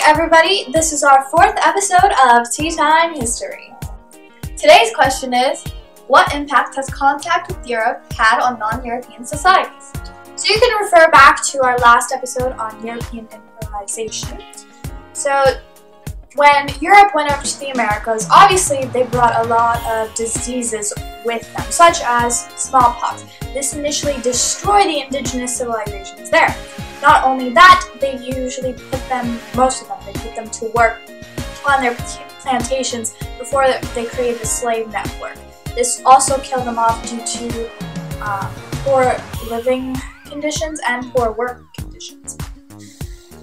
everybody, this is our 4th episode of Tea Time History. Today's question is, what impact has contact with Europe had on non-European societies? So you can refer back to our last episode on European imperialization. So when Europe went over to the Americas, obviously they brought a lot of diseases with them, such as smallpox. This initially destroyed the indigenous civilizations there. Not only that, they usually put them, most of them, they put them to work on their plantations before they created a slave network. This also killed them off due to poor living conditions and poor work conditions.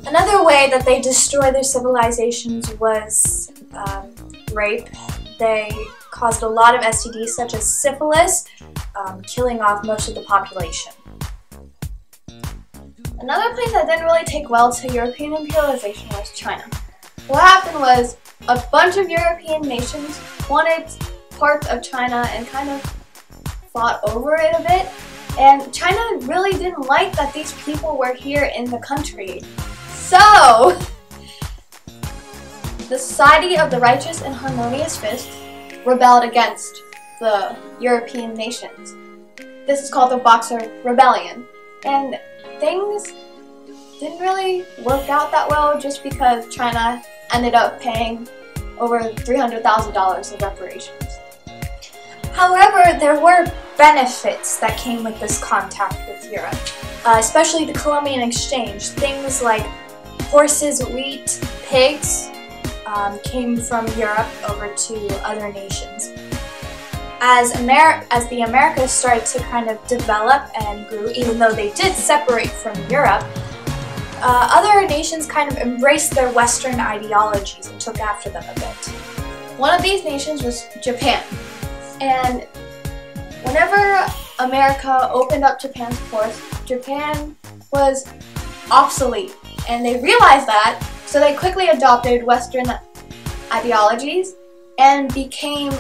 Another way that they destroyed their civilizations was rape. They caused a lot of STDs such as syphilis, killing off most of the population. Another place that didn't really take well to European imperialization was China. What happened was a bunch of European nations wanted parts of China and kind of fought over it a bit. And China really didn't like that these people were here in the country. So, the Society of the Righteous and Harmonious Fist rebelled against the European nations. This is called the Boxer Rebellion. And things didn't really work out that well just because China ended up paying over $300,000 of reparations. However, there were benefits that came with this contact with Europe, especially the Columbian Exchange. Things like horses, wheat, pigs came from Europe over to other nations. As the Americas started to kind of develop and grew, even though they did separate from Europe, other nations kind of embraced their Western ideologies and took after them a bit. One of these nations was Japan. And whenever America opened up Japan's ports, Japan was obsolete. And they realized that, so they quickly adopted Western ideologies and became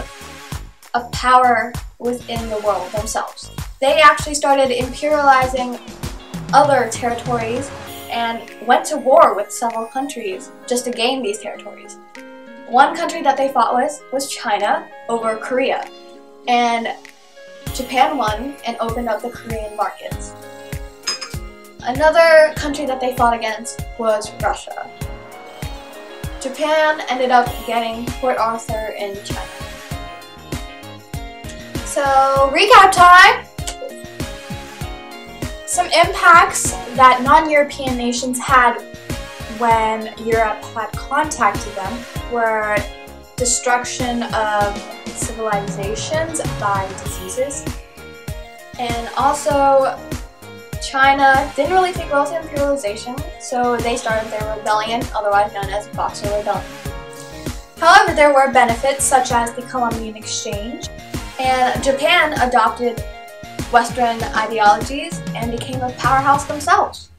a power within the world themselves. They actually started imperializing other territories and went to war with several countries just to gain these territories. One country that they fought with was China over Korea, and Japan won and opened up the Korean markets. Another country that they fought against was Russia. Japan ended up getting Port Arthur in China. So, recap time! Some impacts that non-European nations had when Europe had contacted them were destruction of civilizations by diseases, and also China didn't really take well to imperialization, so they started their rebellion, otherwise known as Boxer Rebellion. However, there were benefits such as the Columbian Exchange, and Japan adopted Western ideologies and became a powerhouse themselves.